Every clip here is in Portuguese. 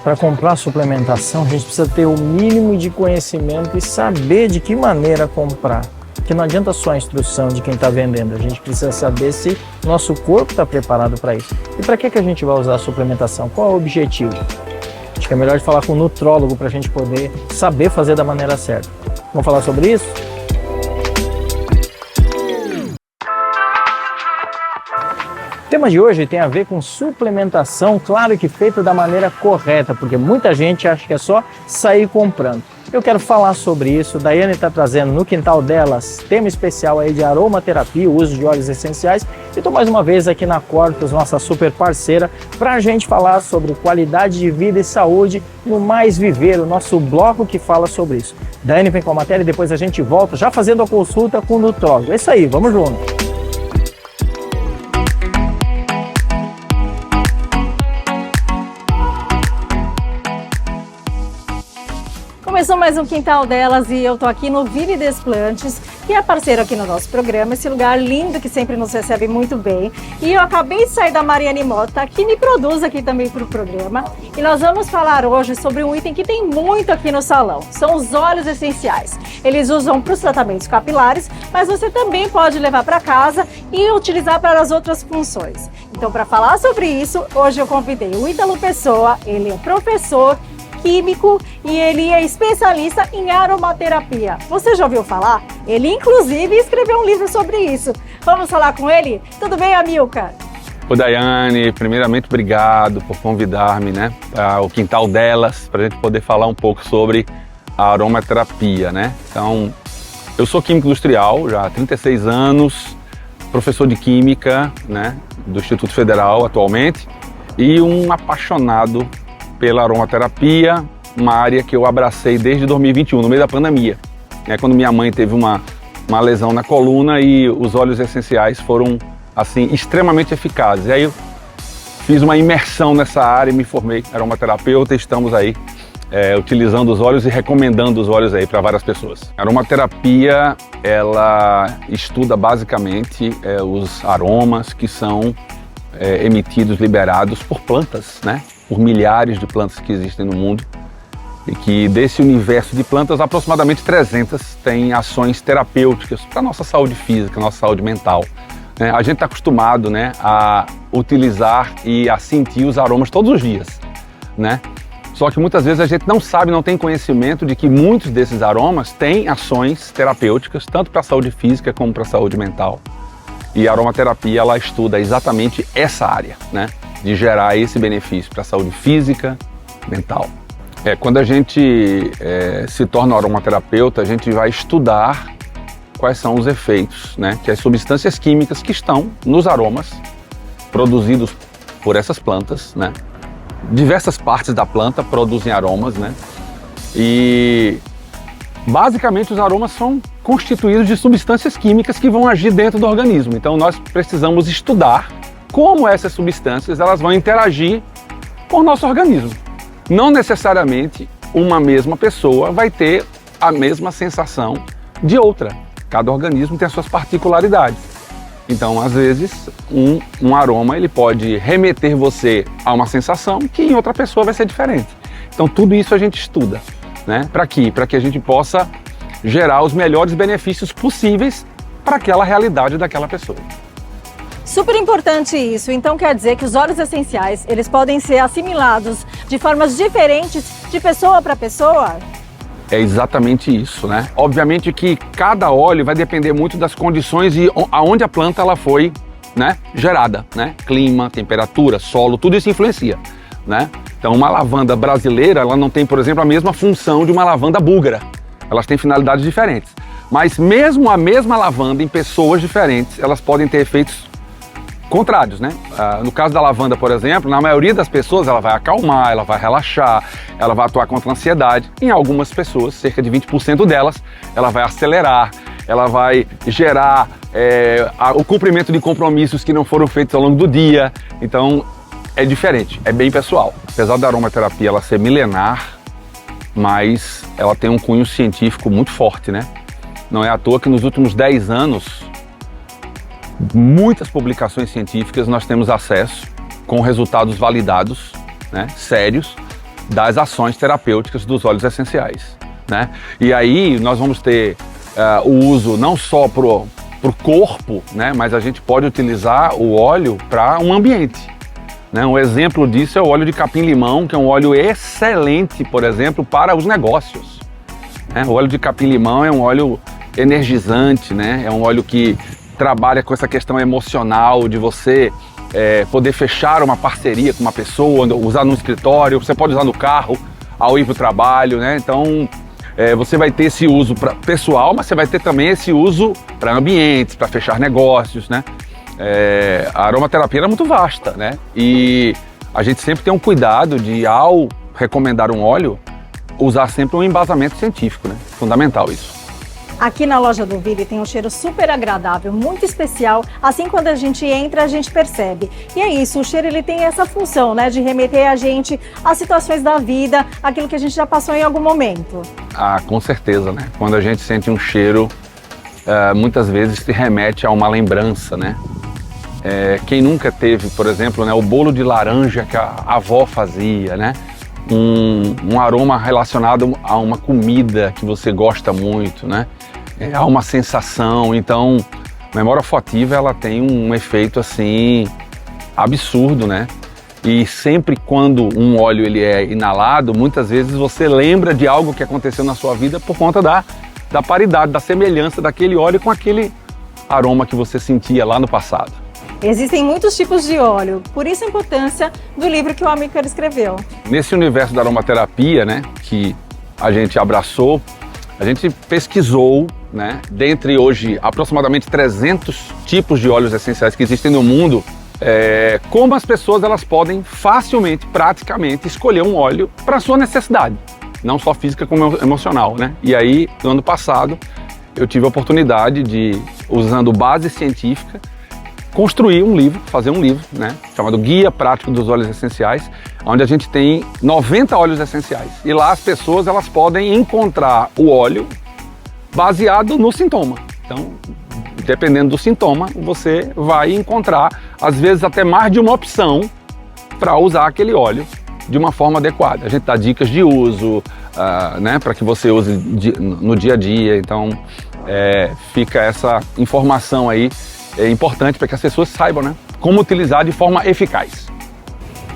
Para comprar suplementação, a gente precisa ter o mínimo de conhecimento e saber de que maneira comprar. Porque não adianta só a instrução de quem está vendendo, a gente precisa saber se nosso corpo está preparado para isso. E para que a gente vai usar a suplementação? Qual é o objetivo? Acho que é melhor falar com o nutrólogo para a gente poder saber fazer da maneira certa. Vamos falar sobre isso? O tema de hoje tem a ver com suplementação, claro que feita da maneira correta, porque muita gente acha que é só sair comprando. Eu quero falar sobre isso, Daiane está trazendo no quintal delas tema especial aí de aromaterapia, o uso de óleos essenciais, e estou mais uma vez aqui na Corpus, nossa super parceira, para a gente falar sobre qualidade de vida e saúde no Mais Viver, o nosso bloco que fala sobre isso. Daiane vem com a matéria e depois a gente volta já fazendo a consulta com o nutrólogo. É isso aí, vamos junto! Começou mais um Quintal Delas e eu tô aqui no Vive Desplantes, que é parceiro aqui no nosso programa, esse lugar lindo que sempre nos recebe muito bem. E eu acabei de sair da Mariane Mota, que me produz aqui também para o programa. E nós vamos falar hoje sobre um item que tem muito aqui no salão, são os óleos essenciais. Eles usam para os tratamentos capilares, mas você também pode levar para casa e utilizar para as outras funções. Então, para falar sobre isso, hoje eu convidei o Ítalo Pessoa, ele é professor, químico e ele é especialista em aromaterapia. Você já ouviu falar? Ele inclusive escreveu um livro sobre isso. Vamos falar com ele? Tudo bem, Amilcar? Ô Daiane, primeiramente obrigado por convidar-me, para o Quintal Delas, para a gente poder falar um pouco sobre a aromaterapia, Então, eu sou químico industrial já há 36 anos, professor de química, do Instituto Federal atualmente, e um apaixonado pela aromaterapia, uma área que eu abracei desde 2021, no meio da pandemia, quando minha mãe teve uma lesão na coluna e os óleos essenciais foram, assim, extremamente eficazes. E aí eu fiz uma imersão nessa área e me formei aromaterapeuta e estamos aí utilizando os óleos e recomendando os óleos aí para várias pessoas. A aromaterapia, ela estuda basicamente os aromas que são emitidos, liberados por plantas, por milhares de plantas que existem no mundo e que desse universo de plantas, aproximadamente 300 têm ações terapêuticas para a nossa saúde física, nossa saúde mental. A gente está acostumado a utilizar e a sentir os aromas todos os dias, Só que muitas vezes a gente não sabe, não tem conhecimento de que muitos desses aromas têm ações terapêuticas, tanto para a saúde física como para a saúde mental. E a aromaterapia, ela estuda exatamente essa área, de gerar esse benefício para a saúde física, mental. Quando a gente se torna aromaterapeuta, a gente vai estudar quais são os efeitos, que as substâncias químicas que estão nos aromas produzidos por essas plantas, Diversas partes da planta produzem aromas, E basicamente os aromas são constituídos de substâncias químicas que vão agir dentro do organismo. Então nós precisamos estudar como essas substâncias elas vão interagir com o nosso organismo. Não necessariamente uma mesma pessoa vai ter a mesma sensação de outra. Cada organismo tem as suas particularidades. Então, às vezes, um aroma ele pode remeter você a uma sensação que em outra pessoa vai ser diferente. Então, tudo isso a gente estuda. Para quê? Para que a gente possa gerar os melhores benefícios possíveis para aquela realidade daquela pessoa. Super importante isso, então quer dizer que os óleos essenciais, eles podem ser assimilados de formas diferentes de pessoa para pessoa? É exatamente isso, Obviamente que cada óleo vai depender muito das condições e aonde a planta ela foi, gerada, Clima, temperatura, solo, tudo isso influencia, Então uma lavanda brasileira, ela não tem, por exemplo, a mesma função de uma lavanda búlgara. Elas têm finalidades diferentes. Mas mesmo a mesma lavanda em pessoas diferentes, elas podem ter efeitos contrários, No caso da lavanda, por exemplo, na maioria das pessoas ela vai acalmar, ela vai relaxar, ela vai atuar contra a ansiedade. Em algumas pessoas, cerca de 20% delas, ela vai acelerar, ela vai gerar o cumprimento de compromissos que não foram feitos ao longo do dia. Então é diferente, é bem pessoal. Apesar da aromaterapia ela ser milenar, mas ela tem um cunho científico muito forte, Não é à toa que nos últimos 10 anos muitas publicações científicas nós temos acesso com resultados validados né, sérios das ações terapêuticas dos óleos essenciais, né? E aí nós vamos ter o uso não só para o corpo, né, mas a gente pode utilizar o óleo para um ambiente, né? Um exemplo disso é o óleo de capim-limão, que é um óleo excelente, por exemplo, para os negócios, né? O óleo de capim-limão é um óleo energizante, né? É um óleo que trabalha com essa questão emocional de você poder fechar uma parceria com uma pessoa, usar no escritório, você pode usar no carro ao ir para o trabalho, né? Então você vai ter esse uso pessoal, mas você vai ter também esse uso para ambientes, para fechar negócios, né? A aromaterapia é muito vasta, né? E a gente sempre tem um cuidado de, ao recomendar um óleo, usar sempre um embasamento científico, né? Fundamental isso. Aqui na loja do Vili tem um cheiro super agradável, muito especial. Assim, quando a gente entra, a gente percebe. E é isso, o cheiro ele tem essa função, né, de remeter a gente às situações da vida, aquilo que a gente já passou em algum momento. Ah, com certeza, né? Quando a gente sente um cheiro, muitas vezes se remete a uma lembrança, né? Quem nunca teve, por exemplo, né, o bolo de laranja que a avó fazia, né? Um aroma relacionado a uma comida que você gosta muito, né? Há uma sensação. Então, a memória olfativa ela tem um efeito assim absurdo, né? E sempre quando um óleo ele é inalado, muitas vezes você lembra de algo que aconteceu na sua vida por conta da paridade, da semelhança daquele óleo com aquele aroma que você sentia lá no passado. Existem muitos tipos de óleo, por isso a importância do livro que o Amilcar escreveu. Nesse universo da aromaterapia, né, que a gente abraçou, a gente pesquisou, né, dentre hoje aproximadamente 300 tipos de óleos essenciais que existem no mundo, como as pessoas elas podem facilmente, praticamente, escolher um óleo para sua necessidade, não só física como emocional, né? E aí, no ano passado, eu tive a oportunidade de, usando base científica, construir um livro, fazer um livro, né, chamado Guia Prático dos Óleos Essenciais, onde a gente tem 90 óleos essenciais. E lá as pessoas elas podem encontrar o óleo baseado no sintoma. Então, dependendo do sintoma, você vai encontrar, às vezes, até mais de uma opção para usar aquele óleo de uma forma adequada. A gente dá dicas de uso, né, para que você use no dia a dia. Então, fica essa informação aí importante para que as pessoas saibam, né, como utilizar de forma eficaz.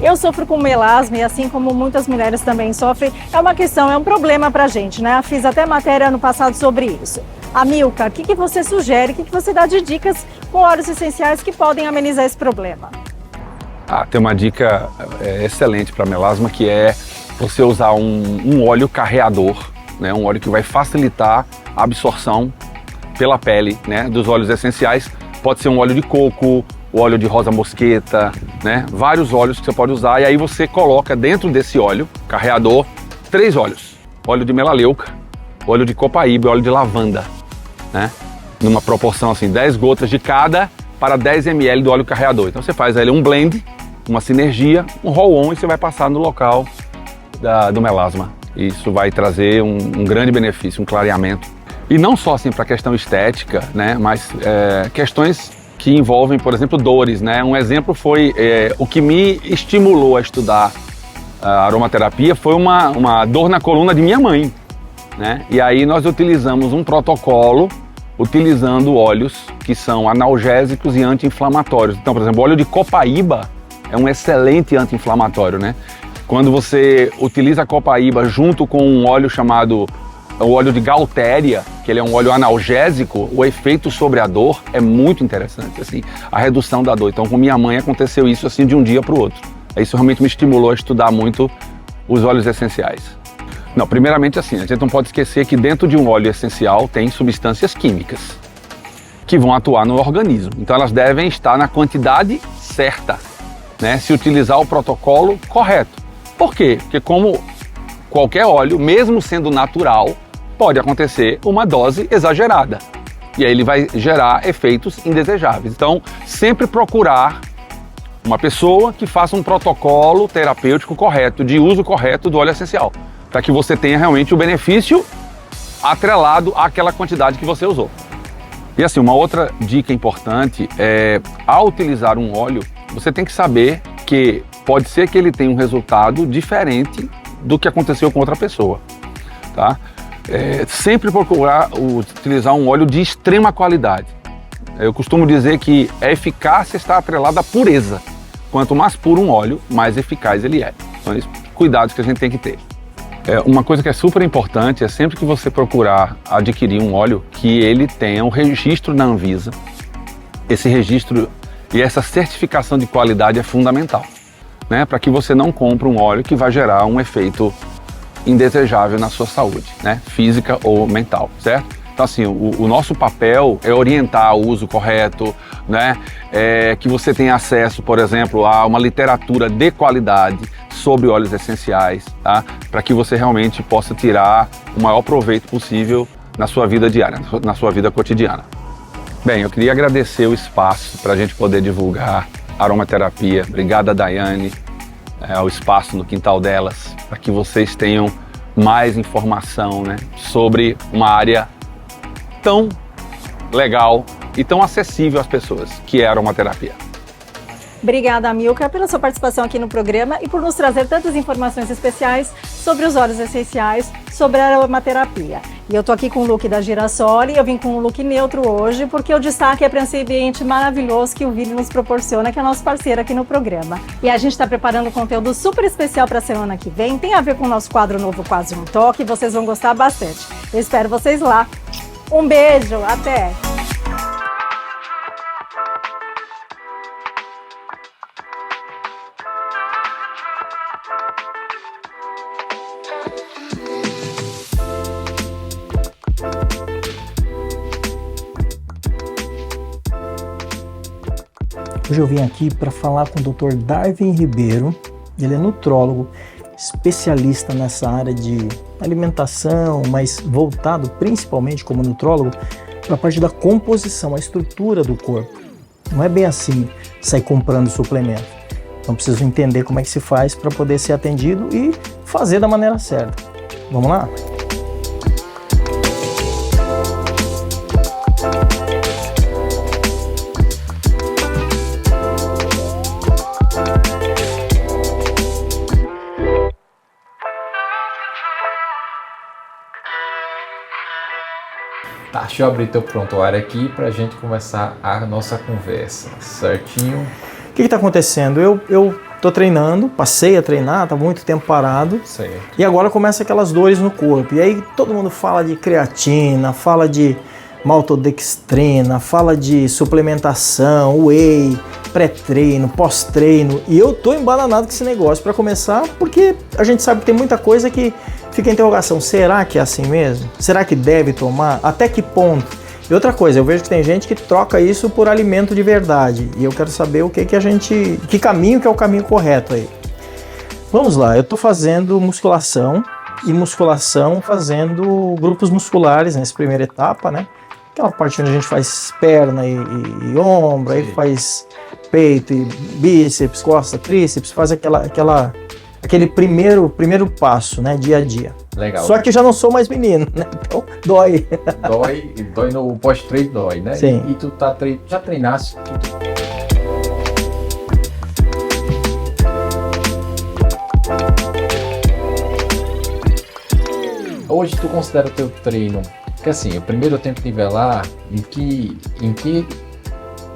Eu sofro com melasma e assim como muitas mulheres também sofrem, é um problema pra gente, né? Fiz até matéria ano passado sobre isso. Amilcar, o que você sugere, o que você dá de dicas com óleos essenciais que podem amenizar esse problema? Tem uma dica excelente para melasma, que é você usar um óleo carreador, né? Um óleo que vai facilitar a absorção pela pele, né, dos óleos essenciais. Pode ser um óleo de coco, o óleo de rosa mosqueta, né? Vários óleos que você pode usar, e aí você coloca dentro desse óleo carreador 3 óleos. Óleo de melaleuca, óleo de copaíba e óleo de lavanda, né? Numa proporção assim, 10 gotas de cada para 10 ml do óleo carreador. Então você faz ali um blend, uma sinergia, um roll-on, e você vai passar no local do melasma. Isso vai trazer um grande benefício, um clareamento. E não só assim para a questão estética, né, mas questões que envolvem, por exemplo, dores, né? Um exemplo foi o que me estimulou a estudar a aromaterapia foi uma dor na coluna de minha mãe, né? E aí nós utilizamos um protocolo utilizando óleos que são analgésicos e anti-inflamatórios. Então, por exemplo, o óleo de copaíba é um excelente anti-inflamatório, né? Quando você utiliza a copaíba junto com um óleo chamado o óleo de Gaultéria, que ele é um óleo analgésico, o efeito sobre a dor é muito interessante, assim, a redução da dor. Então, com minha mãe aconteceu isso assim de um dia para o outro. Isso realmente me estimulou a estudar muito os óleos essenciais. Não, primeiramente assim, a gente não pode esquecer que dentro de um óleo essencial tem substâncias químicas que vão atuar no organismo. Então, elas devem estar na quantidade certa, né? Se utilizar o protocolo correto. Por quê? Porque como qualquer óleo, mesmo sendo natural, pode acontecer uma dose exagerada. E aí ele vai gerar efeitos indesejáveis. Então, sempre procurar uma pessoa que faça um protocolo terapêutico correto, de uso correto do óleo essencial, para que você tenha realmente o benefício atrelado àquela quantidade que você usou. E assim, uma outra dica importante é, ao utilizar um óleo, você tem que saber que pode ser que ele tenha um resultado diferente do que aconteceu com outra pessoa, tá? Sempre procurar utilizar um óleo de extrema qualidade. Eu costumo dizer que a eficácia está atrelada à pureza. Quanto mais puro um óleo, mais eficaz ele é. São esses cuidados que a gente tem que ter. Uma coisa que é super importante é sempre que você procurar adquirir um óleo, que ele tenha um registro na Anvisa. Esse registro e essa certificação de qualidade é fundamental, né? Para que você não compre um óleo que vai gerar um efeito indesejável na sua saúde, né? Física ou mental, certo? Então, assim, o nosso papel é orientar o uso correto, né? Que você tenha acesso, por exemplo, a uma literatura de qualidade sobre óleos essenciais, tá? Para que você realmente possa tirar o maior proveito possível na sua vida diária, na sua vida cotidiana. Bem, eu queria agradecer o espaço para a gente poder divulgar aromaterapia. Obrigada, Daiane, ao espaço no quintal delas, para que vocês tenham mais informação, né, sobre uma área tão legal e tão acessível às pessoas, que é a aromaterapia. Obrigada, Amilcar, pela sua participação aqui no programa e por nos trazer tantas informações especiais sobre os óleos essenciais, sobre a aromaterapia. E eu tô aqui com o look da Girasole, eu vim com um look neutro hoje, porque o destaque é para esse ambiente maravilhoso que o Vini nos proporciona, que é nosso parceiro aqui no programa. E a gente está preparando um conteúdo super especial para a semana que vem, tem a ver com o nosso quadro novo Quase um Toque, vocês vão gostar bastante. Eu espero vocês lá. Um beijo, até! Hoje eu vim aqui para falar com o Dr. Darwin Ribeiro. Ele é nutrólogo, especialista nessa área de alimentação, mas voltado principalmente como nutrólogo para a parte da composição, a estrutura do corpo. Não é bem assim sair comprando suplemento. Então preciso entender como é que se faz para poder ser atendido e fazer da maneira certa. Vamos lá? Tá, deixa eu abrir teu prontuário aqui pra gente começar a nossa conversa, certinho? O que está acontecendo? Eu tô treinando, passei a treinar, estava muito tempo parado. Certo. E agora começa aquelas dores no corpo. E aí todo mundo fala de creatina, fala de maltodextrina, fala de suplementação, whey, pré-treino, pós-treino. E eu tô embananado com esse negócio para começar, porque a gente sabe que tem muita coisa que fica a interrogação. Será que é assim mesmo? Será que deve tomar? Até que ponto? E outra coisa, eu vejo que tem gente que troca isso por alimento de verdade. E eu quero saber o que a gente... Que caminho que é o caminho correto aí. Vamos lá, eu estou fazendo musculação. E musculação fazendo grupos musculares nessa primeira etapa, né? Aquela parte onde a gente faz perna e ombro, aí faz peito e bíceps, costa, tríceps, faz aquele primeiro passo, né, dia a dia. Legal. Só que já não sou mais menino, né? Então dói. Dói no pós-treino, dói, né? Sim. E tu já treinaste? Hoje tu considera o teu treino, porque assim, primeiro eu tenho que nivelar em que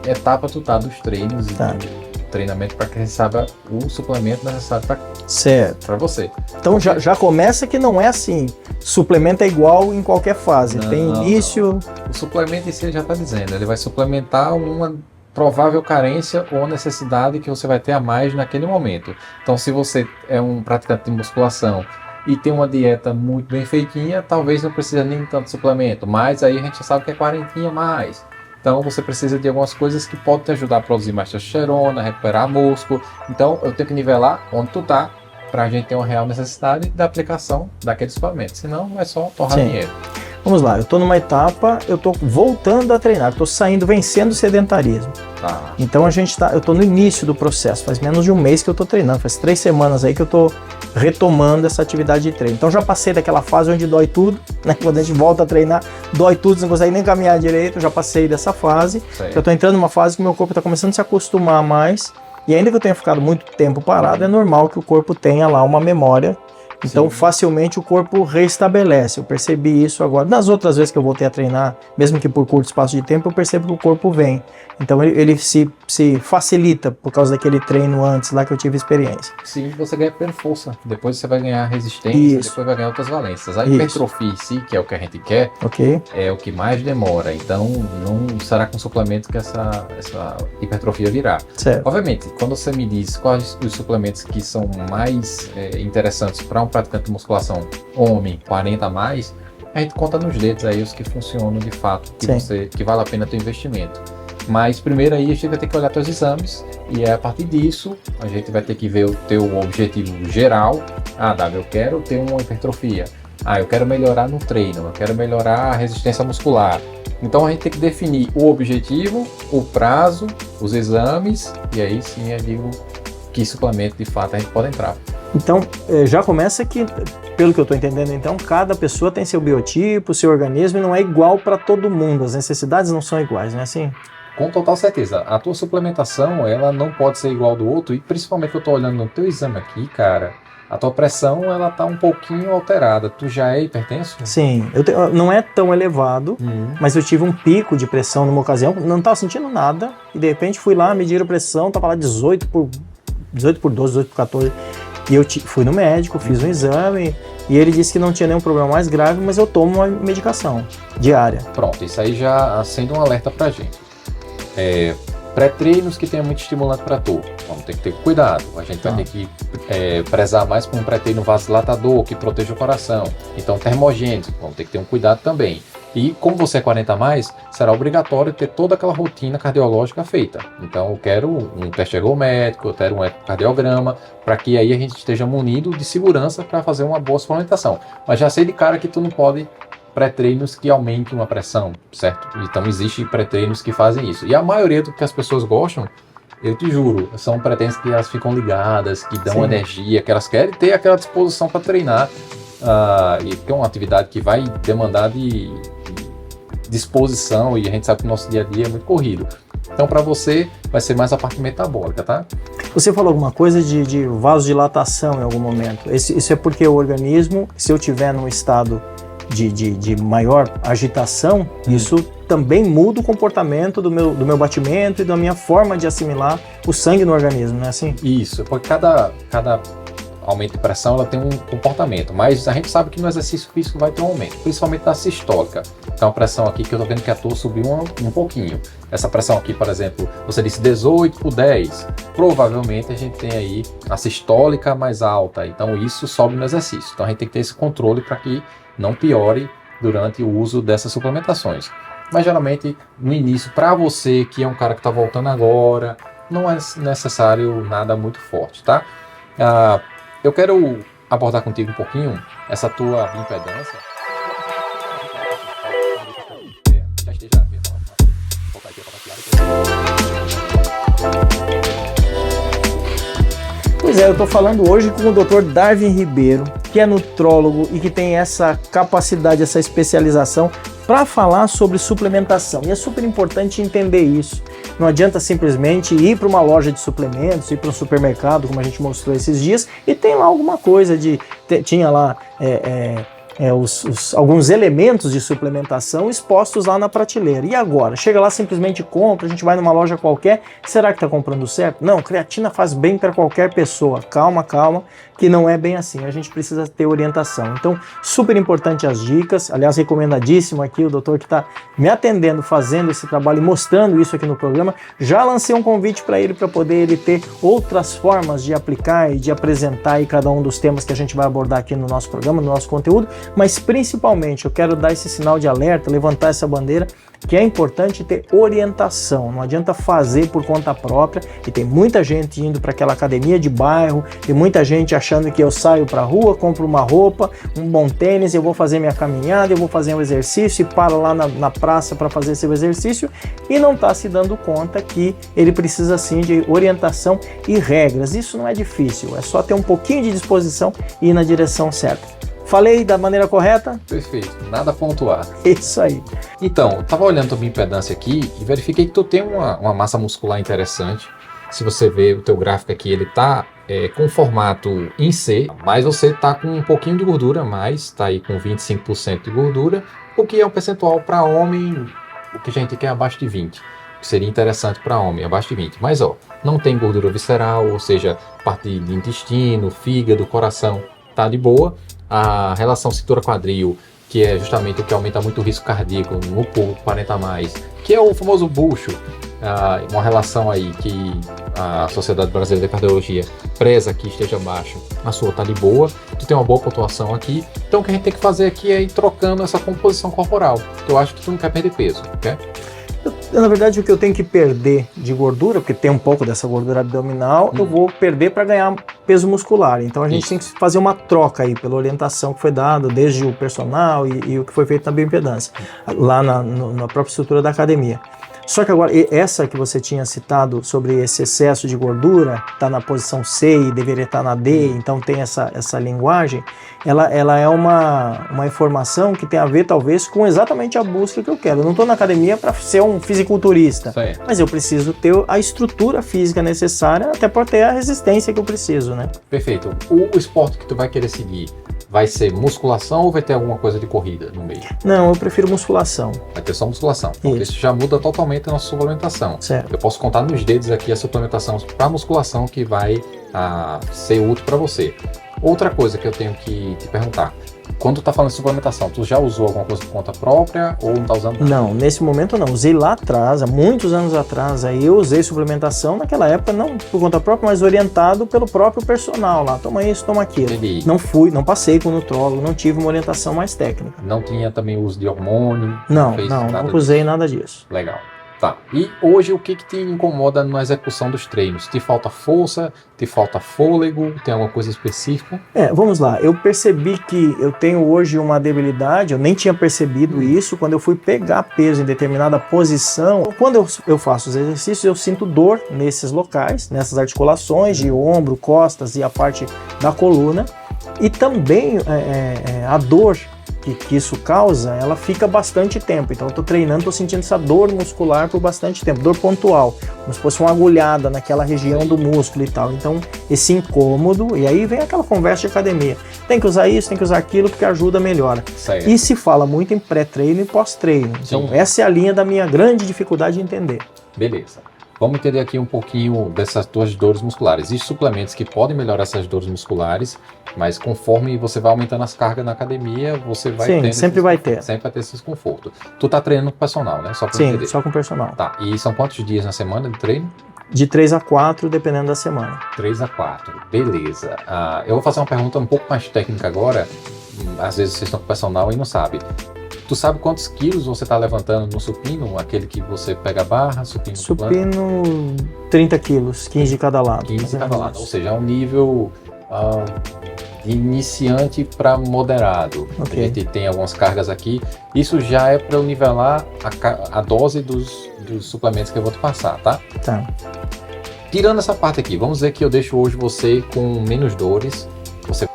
etapa tu tá dos treinos e do treinamento para que você saiba o suplemento necessário para você. Então já começa que não é assim, suplemento é igual em qualquer fase, tem início... Não. O suplemento em si ele já está dizendo, ele vai suplementar uma provável carência ou necessidade que você vai ter a mais naquele momento. Então se você é um praticante de musculação e tem uma dieta muito bem feitinha, talvez não precisa nem tanto suplemento, mas aí a gente já sabe que é 40 mais. Então você precisa de algumas coisas que podem te ajudar a produzir mais testosterona, recuperar músculo. Então eu tenho que nivelar onde tu tá, para a gente ter uma real necessidade da aplicação daquele suplemento. Senão é só torrar dinheiro. Vamos lá, eu estou numa etapa, eu estou voltando a treinar, estou vencendo o sedentarismo. Tá. Então eu estou no início do processo, faz menos de um mês que eu estou treinando, faz 3 semanas aí que eu estou retomando essa atividade de treino. Então já passei daquela fase onde dói tudo, né? Quando a gente volta a treinar, dói tudo, você não consegue nem caminhar direito, eu já passei dessa fase. Sei. Eu estou entrando numa fase que meu corpo está começando a se acostumar mais E ainda que eu tenha ficado muito tempo parado, é normal que o corpo tenha lá uma memória. Então, facilmente o corpo restabelece. Eu percebi isso agora. Nas outras vezes que eu voltei a treinar, mesmo que por curto espaço de tempo, eu percebo que o corpo vem. Então, ele se facilita por causa daquele treino antes lá que eu tive experiência. Sim, você ganha primeiro força. Depois você vai ganhar resistência, Isso. depois vai ganhar outras valências. A hipertrofia em si, que é o que a gente quer, é o que mais demora. Então, não será com suplemento que essa hipertrofia virá. Certo. Obviamente, quando você me diz quais os suplementos que são mais interessantes para um praticante de musculação homem, 40 a mais, a gente conta nos dedos aí os que funcionam de fato, que vale a pena ter investimento. Mas primeiro aí a gente vai ter que olhar teus exames e a partir disso a gente vai ter que ver o teu objetivo geral. Eu quero ter uma hipertrofia. Eu quero melhorar no treino, eu quero melhorar a resistência muscular. Então a gente tem que definir o objetivo, o prazo, os exames e aí sim eu digo que suplemento de fato a gente pode entrar. Então, já começa que, pelo que eu estou entendendo, então, cada pessoa tem seu biotipo, seu organismo e não é igual para todo mundo. As necessidades não são iguais, não é assim? Com total certeza. A tua suplementação, ela não pode ser igual do outro e principalmente eu estou olhando no teu exame aqui, cara, a tua pressão, ela tá um pouquinho alterada. Tu já é hipertenso? Sim, não é tão elevado, mas eu tive um pico de pressão numa ocasião, não estava sentindo nada e de repente fui lá, medir a pressão, estava lá 18 por 12, 18 por 14. E eu fui no médico, fiz um exame e ele disse que não tinha nenhum problema mais grave, mas eu tomo uma medicação diária. Pronto, isso aí já acende um alerta pra gente. Pré-treinos que tenha muito estimulante para tu, vamos ter que ter cuidado. A gente vai ter que prezar mais por um pré-treino vasodilatador que proteja o coração. Então termogênico, vamos ter que ter um cuidado também. E como você é 40 a mais, será obrigatório ter toda aquela rotina cardiológica feita. Então eu quero um teste ergométrico, eu quero um ecocardiograma, para que aí a gente esteja munido de segurança para fazer uma boa suplementação. Mas já sei de cara que tu não pode pré-treinos que aumentem uma pressão, certo? Então existem pré-treinos que fazem isso. E a maioria do que as pessoas gostam, eu te juro, são pré-treinos que elas ficam ligadas, que dão energia, que elas querem ter aquela disposição para treinar. E que é uma atividade que vai demandar de disposição e a gente sabe que o nosso dia a dia é muito corrido. Então para você vai ser mais a parte metabólica, tá? Você falou alguma coisa de vasodilatação em algum momento. Isso é porque o organismo, se eu tiver num estado de maior agitação, isso também muda o comportamento do meu batimento e da minha forma de assimilar o sangue no organismo, não é assim? Isso, porque cada aumento de pressão ela tem um comportamento, mas a gente sabe que no exercício físico vai ter um aumento, principalmente da sistólica. Então a pressão aqui que eu tô vendo que a tua subiu um pouquinho. Essa pressão aqui, por exemplo, você disse 18 por 10, provavelmente a gente tem aí a sistólica mais alta, então isso sobe no exercício. Então a gente tem que ter esse controle para que não piore durante o uso dessas suplementações. Mas geralmente no início, para você que é um cara que está voltando agora, não é necessário nada muito forte, tá? Eu quero abordar contigo um pouquinho essa tua bioimpedância. Pois é, eu estou falando hoje com o Dr. Darwin Ribeiro, que é nutrólogo e que tem essa capacidade, essa especialização para falar sobre suplementação. E é super importante entender isso. Não adianta simplesmente ir para uma loja de suplementos, ir para um supermercado, como a gente mostrou esses dias, e tem lá alguma coisa tinha lá alguns elementos de suplementação expostos lá na prateleira. E agora? Chega lá, simplesmente compra, a gente vai numa loja qualquer, será que está comprando certo? Não, creatina faz bem para qualquer pessoa. Calma, que não é bem assim, a gente precisa ter orientação. Então, super importante as dicas, aliás, recomendadíssimo aqui o doutor que está me atendendo, fazendo esse trabalho e mostrando isso aqui no programa. Já lancei um convite para ele, para poder ele ter outras formas de aplicar e de apresentar aí cada um dos temas que a gente vai abordar aqui no nosso programa, no nosso conteúdo, mas principalmente eu quero dar esse sinal de alerta, levantar essa bandeira, que é importante ter orientação, não adianta fazer por conta própria, e tem muita gente indo para aquela academia de bairro, tem muita gente achando que eu saio para a rua, compro uma roupa, um bom tênis, eu vou fazer minha caminhada, eu vou fazer um exercício e paro lá na praça para fazer seu exercício e não está se dando conta que ele precisa sim de orientação e regras. Isso não é difícil, é só ter um pouquinho de disposição e ir na direção certa. Falei da maneira correta? Perfeito, nada a pontuar. Isso aí. Então, eu estava olhando tua bioimpedância aqui e verifiquei que tu tem uma massa muscular interessante. Se você ver o teu gráfico aqui, ele está com formato em C, mas você está com um pouquinho de gordura, mas está aí com 25% de gordura, o que é um percentual para homem, o que a gente quer abaixo de 20%. Que seria interessante para homem, abaixo de 20. Mas não tem gordura visceral, ou seja, parte de intestino, fígado, coração, tá de boa. A relação cintura-quadril, que é justamente o que aumenta muito o risco cardíaco no público 40+, que é o famoso bucho, uma relação aí que a Sociedade Brasileira de Cardiologia preza que esteja baixo, a sua tá de boa, tu tem uma boa pontuação aqui, então o que a gente tem que fazer aqui é ir trocando essa composição corporal. Eu acho que tu não quer perder peso, ok? Na verdade, o que eu tenho que perder de gordura, porque tem um pouco dessa gordura abdominal, eu vou perder para ganhar peso muscular. Então a gente tem que fazer uma troca aí pela orientação que foi dada, desde o personal e o que foi feito na bioimpedância, lá na própria estrutura da academia. Só que agora, essa que você tinha citado sobre esse excesso de gordura, está na posição C e deveria estar na D, então tem essa linguagem, ela é uma informação que tem a ver, talvez, com exatamente a busca que eu quero. Eu não estou na academia para ser um fisiculturista, mas eu preciso ter a estrutura física necessária até para ter a resistência que eu preciso, né? Perfeito. O esporte que tu vai querer seguir vai ser musculação ou vai ter alguma coisa de corrida no meio? Não, eu prefiro musculação. Vai ter só musculação. Então, isso já muda totalmente a nossa suplementação. Certo. Eu posso contar nos dedos aqui a suplementação para musculação que vai ser útil para você. Outra coisa que eu tenho que te perguntar. Quando tu tá falando de suplementação, tu já usou alguma coisa por conta própria ou não tá usando nada? Não, nesse momento não. Usei lá atrás, há muitos anos atrás, aí eu usei suplementação naquela época, não por conta própria, mas orientado pelo próprio personal lá. Toma isso, toma aquilo. Entendi. Não passei com o nutrólogo, não tive uma orientação mais técnica. Não tinha também uso de hormônio? Não usei nada disso. Legal. Tá. E hoje o que te incomoda na execução dos treinos? Te falta força? Te falta fôlego? Tem alguma coisa específica? Vamos lá. Eu percebi que eu tenho hoje uma debilidade, eu nem tinha percebido isso, quando eu fui pegar peso em determinada posição. Quando eu faço os exercícios, eu sinto dor nesses locais, nessas articulações de ombro, costas e a parte da coluna. E também a dor que isso causa, ela fica bastante tempo. Então eu tô treinando, tô sentindo essa dor muscular por bastante tempo, dor pontual, como se fosse uma agulhada naquela região do músculo e tal. Então esse incômodo, e aí vem aquela conversa de academia. Tem que usar isso, tem que usar aquilo, porque ajuda, melhora. Certo. E se fala muito em pré-treino e pós-treino. Então essa é a linha da minha grande dificuldade de entender. Beleza. Vamos entender aqui um pouquinho dessas tuas dores musculares. Existem suplementos que podem melhorar essas dores musculares, mas conforme você vai aumentando as cargas na academia, você vai ter. Sempre vai ter esse desconforto. Tu tá treinando com personal, né? Só pra Sim, entender. Só com personal. Tá. E são quantos dias na semana de treino? De 3 a 4, dependendo da semana. 3 a 4, beleza. Eu vou fazer uma pergunta um pouco mais técnica agora. Às vezes vocês estão com personal e não sabem. Tu sabe quantos quilos você está levantando no supino? Aquele que você pega a barra, supino... Supino, 30 quilos, 15 de cada lado. 15 de cada lado, ou seja, é um nível de iniciante para moderado. Okay. A gente tem algumas cargas aqui. Isso já é para eu nivelar a dose dos suplementos que eu vou te passar, tá? Tá. Tirando essa parte aqui, vamos dizer que eu deixo hoje você com menos dores. Você...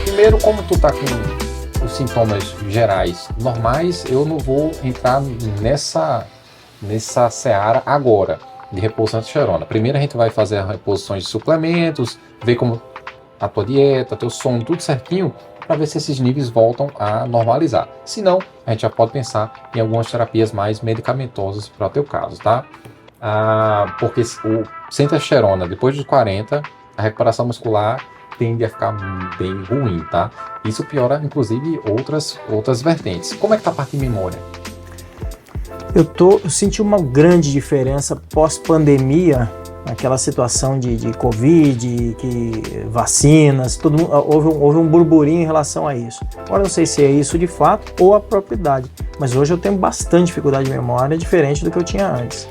Primeiro, como tu tá com os sintomas gerais normais, eu não vou entrar nessa seara agora de reposição de testosterona. Primeiro a gente vai fazer as reposições de suplementos, ver como a tua dieta, teu sono, tudo certinho, para ver se esses níveis voltam a normalizar. Se não, a gente já pode pensar em algumas terapias mais medicamentosas para o teu caso, tá? Porque sem testosterona, depois dos 40, a recuperação muscular tende a ficar bem ruim, tá? Isso piora, inclusive, outras vertentes. Como é que tá a parte de memória? Eu senti uma grande diferença pós-pandemia, aquela situação de Covid, vacinas, todo mundo, houve um burburinho em relação a isso. Agora não sei se é isso de fato ou a própria idade, mas hoje eu tenho bastante dificuldade de memória, diferente do que eu tinha antes.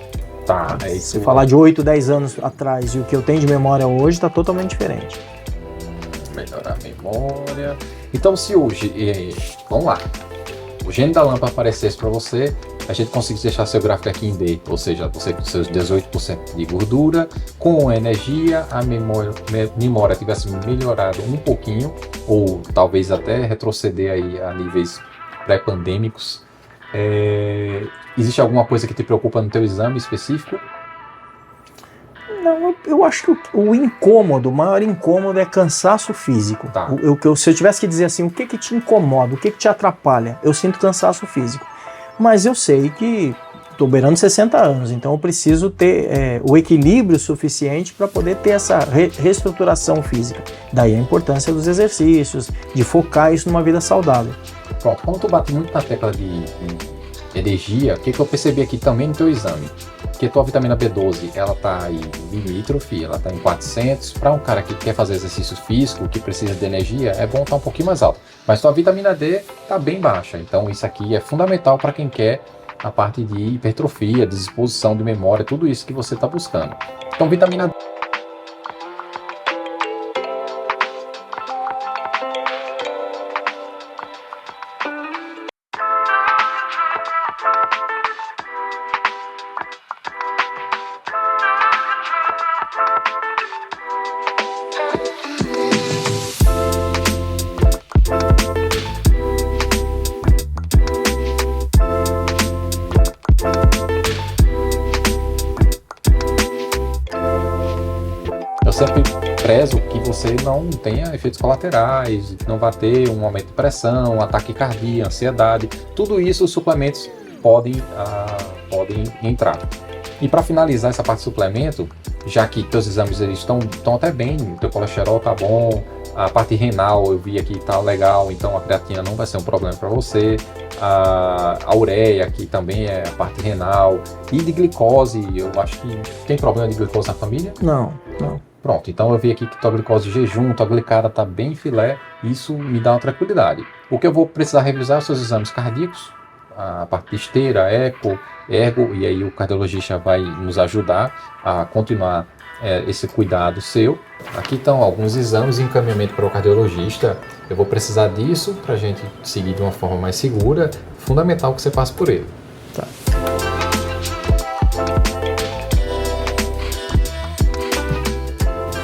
Tá, Se falar de 8, 10 anos atrás e o que eu tenho de memória hoje está totalmente diferente. Melhorar a memória. Então, se hoje, vamos lá, o gene da lâmpada aparecesse para você, a gente conseguisse deixar seu gráfico aqui em D, ou seja, você com seus 18% de gordura, com energia, a memória tivesse melhorado um pouquinho, ou talvez até retroceder aí a níveis pré-pandêmicos. Existe alguma coisa que te preocupa no teu exame específico? Não, eu acho que o maior incômodo é cansaço físico. Tá. Se eu tivesse que dizer assim, o que te incomoda, o que te atrapalha, eu sinto cansaço físico. Mas eu sei que estou beirando 60 anos, então eu preciso ter o equilíbrio suficiente para poder ter essa reestruturação física. Daí a importância dos exercícios, de focar isso numa vida saudável. Pronto, como tu bate muito na tecla de energia, o que eu percebi aqui também no teu exame? Que a tua vitamina B12, ela tá aí limítrofe, ela tá em 400. Para um cara que quer fazer exercício físico, que precisa de energia, é bom estar um pouquinho mais alto. Mas tua vitamina D tá bem baixa, então isso aqui é fundamental para quem quer a parte de hipertrofia, de disposição de memória, tudo isso que você está buscando. Então vitamina D. Eu sempre prezo que você não tenha efeitos colaterais, não vá ter um aumento de pressão, ataque cardíaco, ansiedade. Tudo isso os suplementos podem entrar. E para finalizar essa parte de suplemento, já que teus exames eles estão até bem, teu colesterol tá bom, a parte renal eu vi aqui tá legal, então a creatina não vai ser um problema para você, a ureia que também é a parte renal, e de glicose, eu acho que tem problema de glicose na família? Não. Pronto, então eu vi aqui que tua glicose de jejum, tua glicada tá bem filé, isso me dá uma tranquilidade. O que eu vou precisar revisar os seus exames cardíacos, a parte de esteira, eco, ergo, e aí o cardiologista vai nos ajudar a continuar esse cuidado seu. Aqui estão alguns exames e encaminhamento para o cardiologista. Eu vou precisar disso para a gente seguir de uma forma mais segura. Fundamental que você passe por ele. Tá.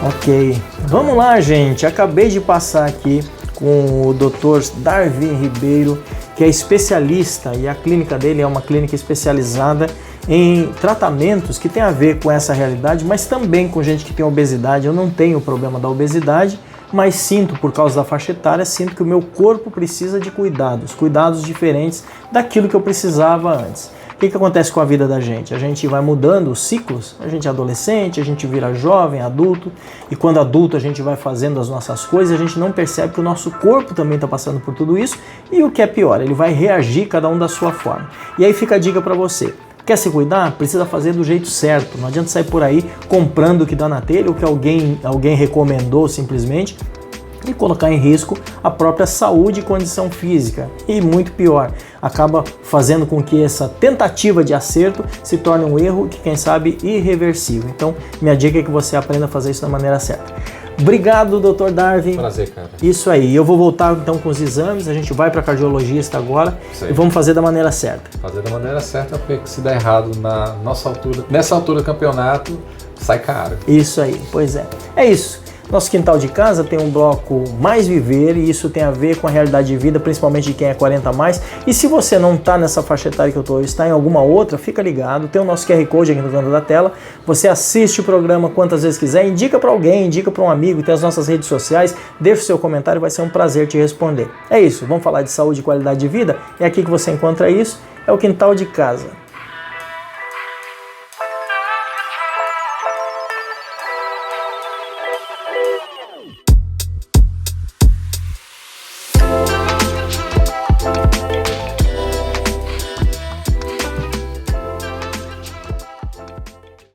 Ok, vamos lá, gente. Acabei de passar aqui com o Dr. Darwin Ribeiro, que é especialista, e a clínica dele é uma clínica especializada em tratamentos que tem a ver com essa realidade, mas também com gente que tem obesidade. Eu não tenho o problema da obesidade, mas sinto, por causa da faixa etária, sinto que o meu corpo precisa de cuidados diferentes daquilo que eu precisava antes. O que acontece com a vida da gente? A gente vai mudando os ciclos, a gente é adolescente, a gente vira jovem, adulto, e quando adulto a gente vai fazendo as nossas coisas, a gente não percebe que o nosso corpo também está passando por tudo isso, e o que é pior, ele vai reagir cada um da sua forma. E aí fica a dica para você. Quer se cuidar? Precisa fazer do jeito certo. Não adianta sair por aí comprando o que dá na telha, ou que alguém recomendou simplesmente, e colocar em risco a própria saúde e condição física. E muito pior, acaba fazendo com que essa tentativa de acerto se torne um erro que, quem sabe, irreversível. Então, minha dica é que você aprenda a fazer isso da maneira certa. Obrigado, Dr. Darwin. Prazer, cara. Isso aí. Eu vou voltar então com os exames, a gente vai para cardiologista agora e vamos fazer da maneira certa. Fazer da maneira certa, porque se der errado na nossa altura, nessa altura do campeonato, sai caro. Isso aí, pois é. É isso. Nosso quintal de casa tem um bloco Mais Viver, e isso tem a ver com a realidade de vida, principalmente de quem é 40 a mais. E se você não está nessa faixa etária que eu estou, está em alguma outra, fica ligado. Tem o nosso QR Code aqui no canto da tela. Você assiste o programa quantas vezes quiser, indica para alguém, indica para um amigo, tem as nossas redes sociais, deixa o seu comentário, vai ser um prazer te responder. É isso, vamos falar de saúde e qualidade de vida? É aqui que você encontra isso, é o quintal de casa.